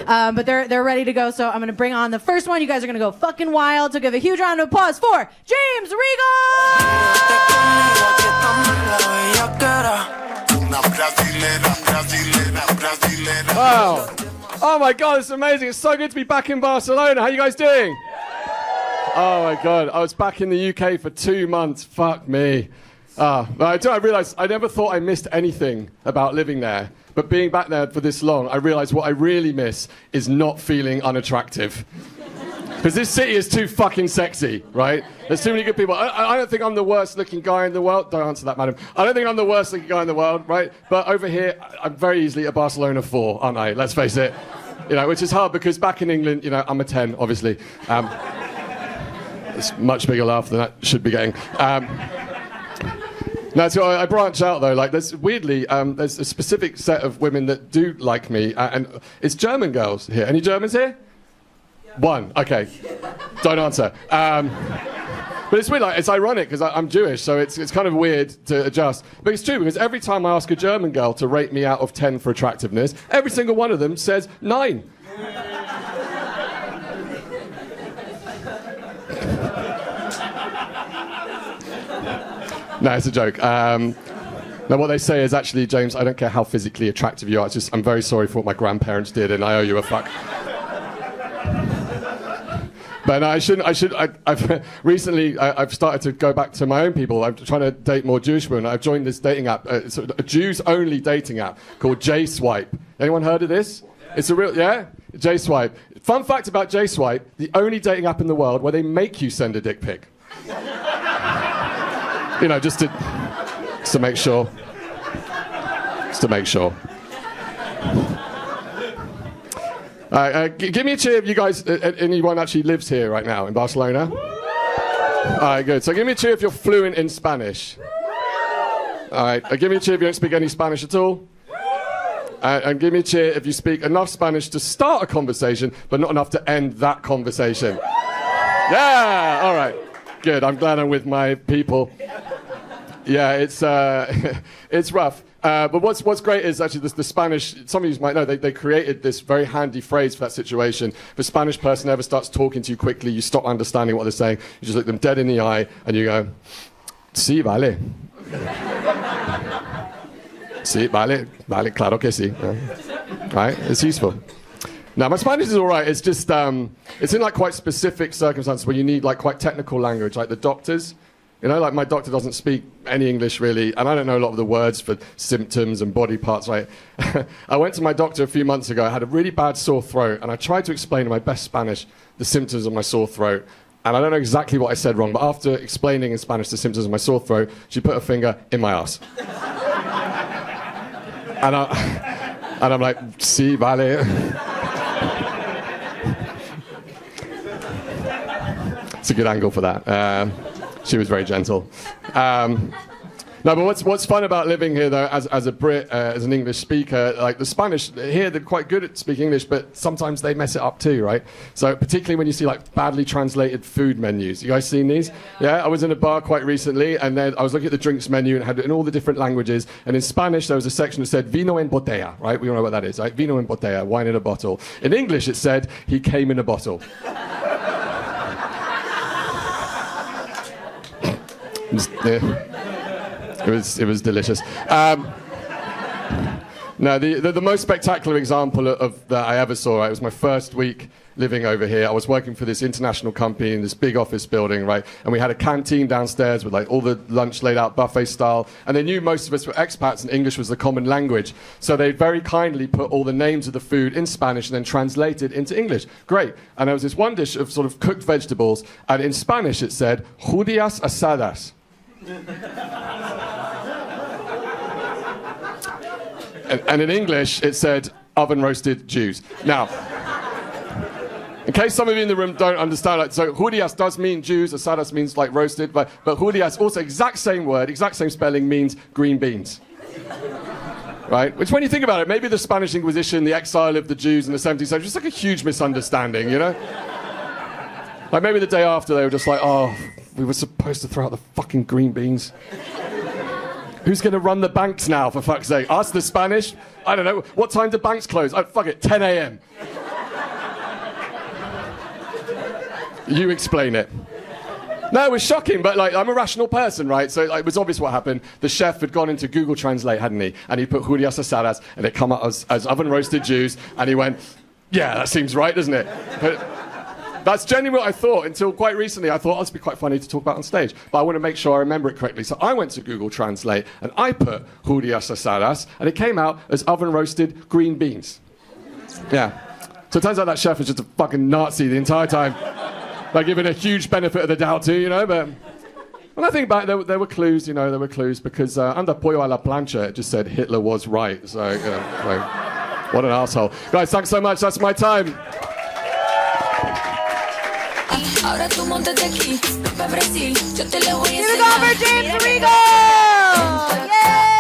but they're ready to go. So I'm going to bring on the first one. You guys are going to go fucking wild. So give a huge round of applause for James Regal. Wow. Oh my God, it's amazing. It's so good to be back in Barcelona. How you guys doing? Oh my God, I was back in the UK for 2 months. Fuck me. I realised I never thought I missed anything about living there. But being back there for this long, I realised what I really miss is not feeling unattractive. Because this city is too fucking sexy, right? There's too many good people. I don't think I'm the worst looking guy in the world. Don't answer that, madam. I don't think I'm the worst looking guy in the world, right? But over here, I'm very easily a Barcelona 4, aren't I? Let's face it. You know, which is hard because back in England, you know, I'm a 10, obviously. It's a much bigger laugh than that should be getting. No, so I branch out though. Like, there's weirdly, there's a specific set of women that do like me, and it's German girls here. Any Germans here? Yeah. One. Okay. Don't answer. But it's weird. Like, it's ironic because I'm Jewish, so it's kind of weird to adjust. But it's true because every time I ask a German girl to rate me out of 10 for attractiveness, every single one of them says 9. No, it's a joke. Now, what they say is actually, James, I don't care how physically attractive you are. It's just, I'm very sorry for what my grandparents did, and I owe you a fuck. But no, I've recently, I've started to go back to my own people. I'm trying to date more Jewish women. I've joined this dating app, it's a Jews-only dating app called J-Swipe. Anyone heard of this? It's a real, yeah? J-Swipe. Fun fact about J-Swipe, the only dating app in the world where they make you send a dick pic. You know, just to make sure. Just to make sure. Give me a cheer if you guys, anyone actually lives here right now in Barcelona. All right, good. So give me a cheer if you're fluent in Spanish. All right, give me a cheer if you don't speak any Spanish at all. And give me a cheer if you speak enough Spanish to start a conversation, but not enough to end that conversation. Yeah, all right. Good, I'm glad I'm with my people. Yeah, it's rough. But what's great is actually the Spanish, some of you might know, they created this very handy phrase for that situation. If a Spanish person ever starts talking to you quickly, you stop understanding what they're saying, you just look them dead in the eye, and you go, sí, vale. Sí, vale, vale, claro que sí. Right, it's useful. Now, my Spanish is all right. It's just, it's in like quite specific circumstances where you need like quite technical language, like the doctors. You know, like my doctor doesn't speak any English really, and I don't know a lot of the words for symptoms and body parts, right? I went to my doctor a few months ago. I had a really bad sore throat, and I tried to explain in my best Spanish the symptoms of my sore throat. And I don't know exactly what I said wrong, but after explaining in Spanish the symptoms of my sore throat, she put her finger in my ass. And I'm like, sí, vale. It's a good angle for that. She was very gentle. No, but what's fun about living here, though, as a Brit, as an English speaker, like the Spanish here, they're quite good at speaking English, but sometimes they mess it up too, right? So particularly when you see like badly translated food menus. You guys seen these? Yeah, I was in a bar quite recently, and then I was looking at the drinks menu and it had it in all the different languages. And in Spanish, there was a section that said vino en botella, right? We all know what that is, right? Vino en botella, wine in a bottle. In English, it said he came in a bottle. It was delicious. No, the most spectacular example of that I ever saw, right, it was my first week living over here. I was working for this international company in this big office building, right? And we had a canteen downstairs with like all the lunch laid out buffet style. And they knew most of us were expats and English was the common language. So they very kindly put all the names of the food in Spanish and then translated into English. Great. And there was this one dish of sort of cooked vegetables. And in Spanish it said, judías asadas. And in English, it said oven-roasted Jews. Now, in case some of you in the room don't understand, like, so judías does mean Jews, asadas means like roasted, but judías, also exact same word, exact same spelling, means green beans. Right? Which when you think about it, maybe the Spanish Inquisition, the exile of the Jews in the 17th century, it's like a huge misunderstanding, you know? Like maybe the day after they were just like, oh, we were supposed to throw out the fucking green beans. Who's going to run the banks now, for fuck's sake? Us, the Spanish? I don't know. What time do banks close? Oh, fuck it, 10 a.m. You explain it. No, it was shocking, but like I'm a rational person, right? So like, it was obvious what happened. The chef had gone into Google Translate, hadn't he? And he put judías asadas, and it come out as oven roasted Jews, and he went, yeah, that seems right, doesn't it? But that's genuinely what I thought until quite recently. I thought, oh, this would be quite funny to talk about on stage, but I want to make sure I remember it correctly. So I went to Google Translate, and I put judías asadas, and it came out as oven roasted green beans. Yeah. So it turns out that chef was just a fucking Nazi the entire time. Like giving a huge benefit of the doubt to, you know, but when I think back, there were clues, you know, there were clues because under Pollo a la Plancha, it just said Hitler was right. So, you know, like, what an asshole. Guys, thanks so much. That's my time. Give it over, James Regal! Yay!